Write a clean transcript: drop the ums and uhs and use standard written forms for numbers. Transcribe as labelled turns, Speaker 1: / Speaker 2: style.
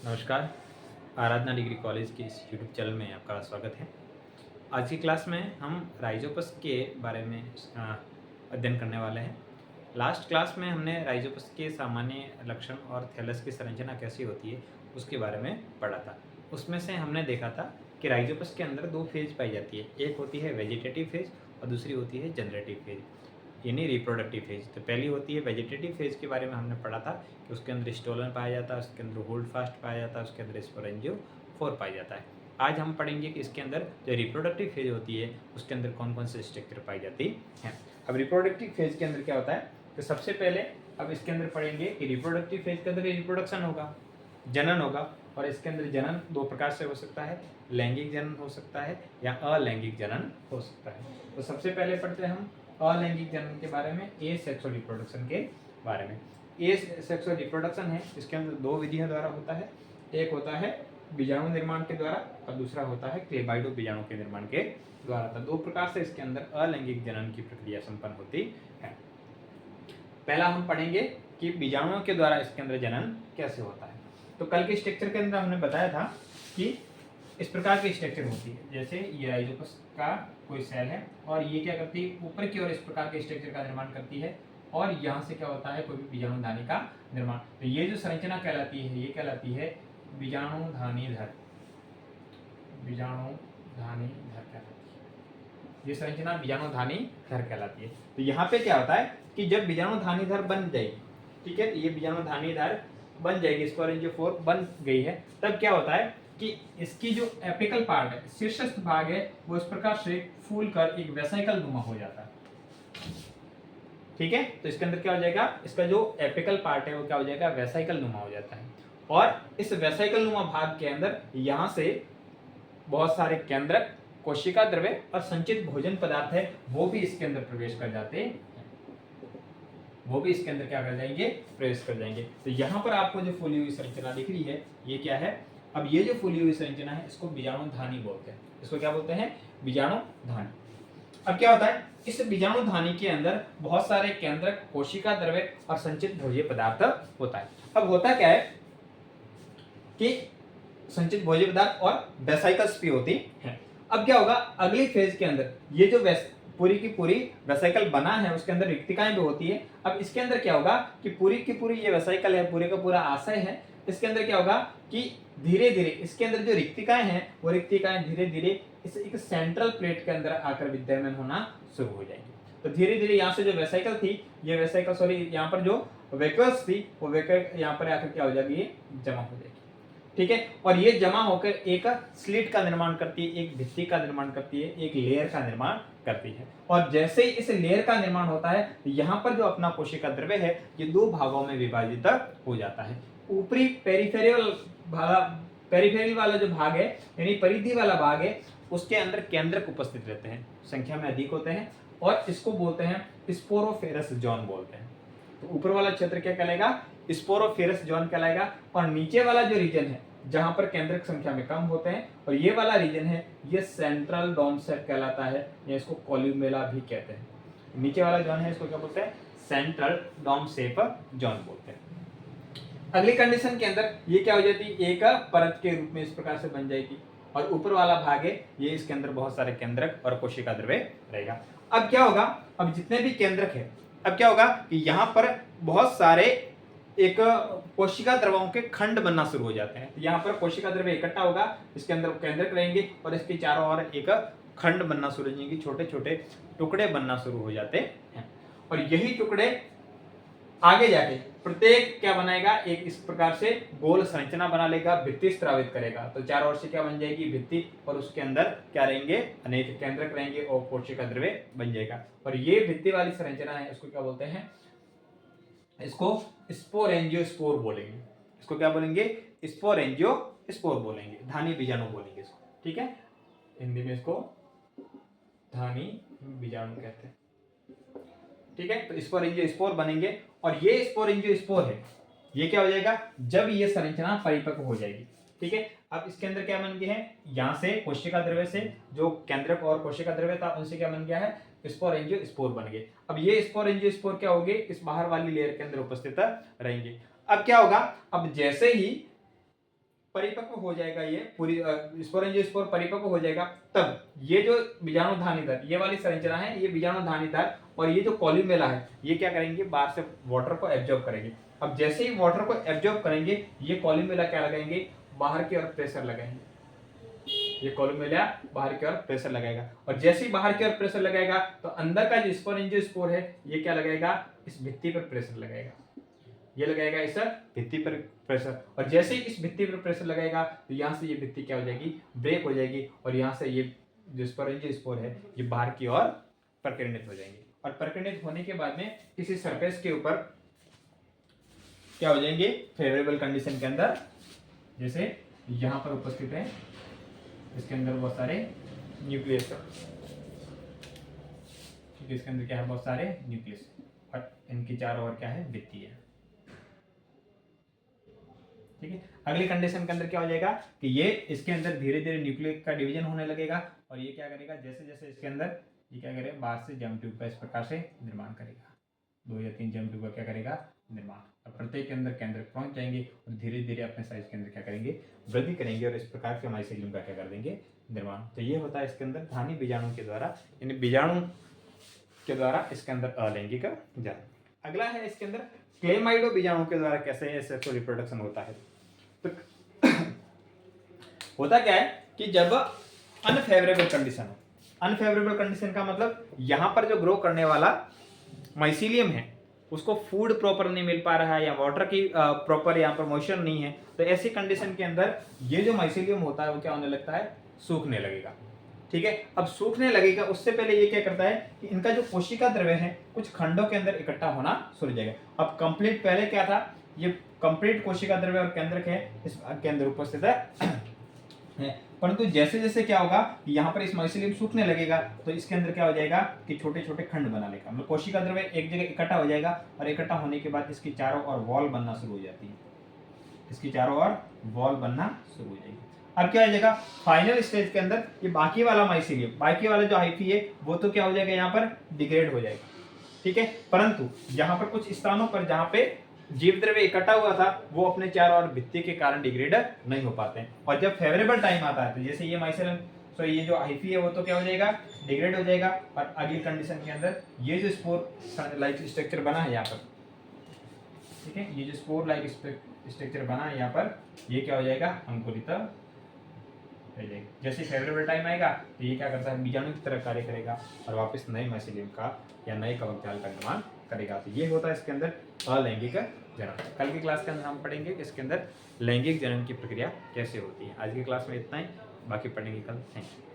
Speaker 1: नमस्कार। आराधना degree college के इस यूट्यूब चैनल में आपका स्वागत है। आज की क्लास में हम राइजोपस के बारे में अध्ययन करने वाले हैं। लास्ट क्लास में हमने राइजोपस के सामान्य लक्षण और थैलस की संरचना कैसी होती है उसके बारे में पढ़ा था। उसमें से हमने देखा था कि राइजोपस के अंदर दो फेज पाई जाती है, एक होती है वेजिटेटिव फेज और दूसरी होती है जनरेटिव फेज यानी रिप्रोडक्टिव फेज। तो पहली होती है वेजिटेटिव फेज के बारे में हमने पढ़ा था कि उसके अंदर स्टोलन पाया जाता है, उसके अंदर होल्ड फास्ट पाया जाता है, उसके अंदर स्पोरेंजियोफोर पाया जाता है। आज हम पढ़ेंगे कि इसके अंदर जो रिप्रोडक्टिव फेज होती है उसके अंदर कौन कौन से स्ट्रक्चर पाई जाती है। अब रिप्रोडक्टिव फेज के अंदर क्या होता है, तो सबसे पहले अब इसके अंदर पढ़ेंगे कि रिप्रोडक्टिव फेज के अंदर रिप्रोडक्शन होगा, जनन होगा। और इसके अंदर जनन दो प्रकार से हो सकता है, लैंगिक जनन हो सकता है या अलैंगिक जनन हो सकता है। तो सबसे पहले पढ़ते हैं हम अलैंगिक जनन के बारे में, ए सेक्सुअल रिप्रोडक्शन के बारे में। ए सेक्सुअल रिप्रोडक्शन है, इसके अंदर दो विधियों द्वारा होता है। एक होता है बीजाणु निर्माण के द्वारा और दूसरा होता है क्लेबाइडो बीजाणु के निर्माण के द्वारा। तो दो प्रकार से इसके अंदर अलैंगिक जनन की प्रक्रिया संपन्न होती है। पहला हम पढ़ेंगे कि बीजाणुओं के द्वारा इसके अंदर जनन कैसे होता है। तो कल के स्ट्रक्चर के अंदर हमने बताया था कि इस प्रकार की स्ट्रक्चर होती है, जैसे ये राइजोपस का कोई सेल है और ये क्या करती है, ऊपर की ओर इस प्रकार के स्ट्रक्चर का निर्माण करती है और यहाँ से क्या होता है, कोई भी बीजाणुधानी का निर्माण। तो ये जो संरचना कहलाती है, ये कहलाती है बीजाणुधानीधर। बीजाणुधानीधर कहलाती है ये संरचना, बीजाणुधानीधर कहलाती है। तो यहाँ पे क्या होता है कि जब बीजाणुधानीधर बन जाएगी, ठीक है, ये बीजाणुधानीधर बन जाएगी, स्पोरेंजियोफोर बन गई है, तब क्या होता है कि इसकी जो एपिकल पार्ट है, शीर्षस्थ भाग है, वो इस प्रकार से फूल कर एक वेसिकल नुमा हो जाता है। ठीक है, तो इसके अंदर क्या हो जाएगा, इसका जो एपिकल पार्ट है वो क्या हो जाएगा, वेसिकल नुमा हो जाता है। और इस वेसिकल नुमा भाग के अंदर यहां से बहुत सारे केंद्रक, कोशिका द्रव्य और संचित भोजन पदार्थ है, वो भी इसके अंदर प्रवेश कर जाते हैं, वो भी इसके अंदर क्या कर जाएंगे, प्रवेश कर जाएंगे। तो यहाँ पर आपको जो फूली हुई संरचना दिख रही है, ये क्या है, अब ये जो फूली हुई संरचना है इसको बीजाणुधानी बोलते हैं। इसको क्या बोलते हैं, बीजाणुधानी। अब क्या होता है, इस बीजाणुधानी के अंदर बहुत सारे केंद्रक, कोशिका द्रव्य और संचित भोज्य पदार्थ होता है। अब होता क्या है कि संचित भोज्य पदार्थ और वेसिकल्स भी होती है। अब क्या होगा, अगली फेज के अंदर ये जो पूरी की पूरी वेसिकल बना है उसके अंदर रिक्तिकाएं भी होती है। अब इसके अंदर क्या होगा कि पूरी की पूरी ये वेसिकल है, पूरे का पूरा आशय है, इसके अंदर क्या होगा कि धीरे धीरे इसके अंदर जो रिक्तिकाएं हैं वो रिक्तिकाएं धीरे धीरे इस एक सेंट्रल प्लेट के अंदर आकर विद्यमान होना शुरू हो जाएगी। तो धीरे धीरे यहाँ से जो वेसिकल थी, ये वेसिकल सॉरी यहाँ पर जो वेक्यूल्स थी, वो वेक्यूल यहाँ पर आकर क्या हो जाएगी, ये जमा हो जाएगी। ठीक है, और ये जमा होकर एक स्लिट का निर्माण करती है, एक भित्ति का निर्माण करती है, एक लेयर का निर्माण करती है। और जैसे ही इस लेयर का निर्माण होता है, यहाँ पर जो अपना कोशिका द्रव्य है ये दो भागों में विभाजित हो जाता है। ऊपरी पेरिफेरल वाला जो भाग है, यानी परिधि वाला भाग है, उसके अंदर केंद्रक उपस्थित रहते हैं, संख्या में अधिक होते हैं, और इसको बोलते हैं स्पोरोफेरस जोन बोलते हैं। तो ऊपर वाला क्षेत्र क्या कहलाएगा, स्पोरोफेरस जोन कहलाएगा। और नीचे वाला जो रीजन है जहां पर केंद्रक संख्या में कम होते हैं, और ये वाला रीजन है, ये सेंट्रल डोम सेट कहलाता है, या इसको कॉल्यूमेला भी कहते हैं। नीचे वाला जोन है इसको क्या बोलते हैं, सेंट्रल डोम सेप जोन बोलते हैं। अगली कंडीशन के अंदर ये क्या हो जाती है, एक परत के रूप में इस प्रकार से बन जाएगी, और ऊपर वाला भाग है ये, इसके अंदर बहुत सारे केंद्रक और कोशिका द्रव्य रहेगा। अब क्या होगा, अब जितने भी केंद्रक है, अब क्या होगा कि यहाँ पर बहुत सारे एक कोशिका द्रव्यों के खंड बनना शुरू हो जाते हैं। यहाँ पर कोशिका द्रव्य इकट्ठा होगा, इसके अंदर केंद्रक रहेंगे और इसके चारों ओर एक खंड बनना शुरू हो जाएंगे, छोटे छोटे टुकड़े बनना शुरू हो जाते हैं। और यही टुकड़े आगे जाके प्रत्येक क्या बनाएगा, एक इस प्रकार से गोल संरचना बना लेगा, भित्ति स्रावित करेगा। तो चारों ओर से क्या बन जाएगी, भित्ति, और उसके अंदर क्या रहेंगे, अनेक केंद्रक रहेंगे और कोशिका द्रव्य बन जाएगा। और ये भित्ति वाली संरचना है, इसको क्या बोलते हैं, इसको स्पोरेंजियोस्पोर बोलेंगे। इसको क्या बोलेंगे, स्पोरेंजियोस्पोर बोलेंगे, धानी बीजाणु बोलेंगे इसको। ठीक है, हिंदी में इसको धानी बीजाणु कहते हैं। ठीक है, तो स्पोरेंजियोस्पोर बनेंगे, और ये स्पोरेंजियोस्पोर है, ये क्या हो जाएगा, जब ये संरचना परिपक्व हो जाएगी। ठीक है, अब इसके अंदर क्या बन गया है, यहाँ से कोशिका द्रव्य से जो केंद्रक और कोशिका द्रव्य था उनसे क्या बन गया है, स्पोरेंजियोस्पोर बन गए। अब ये स्पोरेंजियोस्पोर क्या होंगे, इस बाहर वाली लेयर के अंदर उपस्थित रहेंगे। अब क्या होगा, अब जैसे ही परिपक्व हो जाएगा, ये पूरी स्पोरेंजियोस्पोर परिपक्व हो जाएगा, तब ये जो बीजाणुधानी दर, ये वाली संरचना है, ये बीजाणुधानी दर और ये जो कॉल्यूमेला है, ये क्या करेंगे, बाहर से वाटर को एब्जॉर्ब करेंगे। अब जैसे ही वाटर को एब्जॉर्ब करेंगे, ये कॉल्यूमेला क्या लगाएंगे, बाहर की ओर प्रेशर लगाएंगे। ये कॉल्यूमेला बाहर की ओर प्रेशर लगाएगा, और जैसे ही बाहर की ओर प्रेशर लगाएगा तो अंदर का जो स्पोरेंजियोस्पोर है ये क्या लगाएगा, इस भित्ति पर प्रेशर लगाएगा, ये लगाएगा इस भित्ति पर प्रेशर, और जैसे ही इस भित्ति पर प्रेशर लगाएगा तो यहाँ से ये भित्ति क्या हो जाएगी, ब्रेक हो जाएगी, और यहाँ से ये जो स्पोरेंजियोस्पोर है ये बाहर की ओर प्रकीर्णित हो जाएंगे, और प्रकीर्णित होने के बाद में किसी सरफेस के ऊपर क्या हो जाएंगे, फेवरेबल कंडीशन के अंदर, जैसे यहाँ पर उपस्थित है, इसके अंदर बहुत सारे न्यूक्लियस है, इसके अंदर क्या है, बहुत सारे न्यूक्लियस, और इनकी चारों ओर क्या है, भित्ति है। ठीक है, अगली कंडीशन के अंदर क्या हो जाएगा कि ये इसके अंदर धीरे धीरे न्यूक्लियस का डिवीजन होने लगेगा, और ये क्या करेगा, जैसे जैसे इसके अंदर ये क्या करेगा, बाहर से जम ट्यूब का इस प्रकार से निर्माण करेगा, 2 या 3 जम ट्यूब का क्या करेगा, निर्माण, और प्रत्येक के अंदर केंद्र पहुंच जाएंगे और धीरे धीरे अपने साइज के अंदर क्या करेंगे, वृद्धि करेंगे, और इस प्रकार से माइसेलियम का क्या कर देंगे, निर्माण। तो ये होता है इसके अंदर धानी बीजाणु के द्वारा, यानी बीजाणु के द्वारा इसके अंदर अलैंगिक जनन। अगला है इसके अंदर क्लेमाइडो बीजाणु के द्वारा कैसे सेक्सुअल रिप्रोडक्शन होता है। तो होता क्या है कि जब अनफेवरेबल कंडीशन हो, अनफेवरेबल कंडीशन का मतलब यहाँ पर जो ग्रो करने वाला माइसीलियम है उसको फूड प्रॉपर नहीं मिल पा रहा है, या वाटर की प्रॉपर यहाँ पर मॉइस्चर नहीं है, तो ऐसी कंडीशन के अंदर ये जो माइसीलियम होता है वो क्या होने लगता है, सूखने लगेगा। ठीक है, अब सूखने लगेगा, उससे पहले ये क्या करता है कि इनका जो कोशिका द्रव्य है कुछ खंडों के अंदर इकट्ठा होना शुरू हो जाएगा। अब कंप्लीट पहले क्या था, ये कंप्लीट कोशिका द्रव्य और केंद्रक है इस के अंदर उपस्थित है, परंतु जैसे जैसे क्या होगा कि यहाँ पर इस माइसीलियम सूखने लगेगा तो इसके अंदर क्या हो जाएगा कि छोटे छोटे खंड बना लेगा, मतलब कोशिका द्रव्य एक जगह इकट्ठा हो जाएगा, और इकट्ठा होने के बाद इसकी चारों ओर वॉल बनना शुरू हो जाती है, इसकी चारों ओर वॉल बनना शुरू हो जाएगी। अब क्या हो जाएगा, फाइनल स्टेज के अंदर ये बाकी वाला माइसीलियम, बाकी वाला जो हाइफी है वो तो क्या हो जाएगा, यहाँ पर डिग्रेड हो जाएगा। ठीक है, परंतु यहाँ पर कुछ स्थानों पर जहाँ पे जीव द्रव्य इकट्ठा हुआ था वो अपने चारों ओर भित्ति के कारण डिग्रेड नहीं हो पाते हैं, और जब फेवरेबल टाइम आता है तो जैसे ये माइसीलियम, तो ये जो हाइफी है वो तो क्या हो जाएगा, डिग्रेड हो जाएगा, और अगली कंडीशन के अंदर ये जो स्पोर लाइक स्ट्रक्चर बना है यहाँ पर, ठीक है, ये जो स्पोर लाइक स्ट्रक्चर बना है यहाँ पर, ये क्या हो जाएगा, अंकुरित हो जाएगा। जैसे फेवरेबल टाइम आएगा तो ये क्या करता है, बीजाणु की तरह कार्य करेगा और वापस नए माइसीलियम का या नए कवक जाल का निर्माण करेगा। तो ये होता है इसके अंदर अलैंगिक जनन। कल की क्लास के अंदर हम पढ़ेंगे कि इसके अंदर लैंगिक जनन की प्रक्रिया कैसे होती है। आज की क्लास में इतना ही, बाकी पढ़ेंगे कल। Thank you.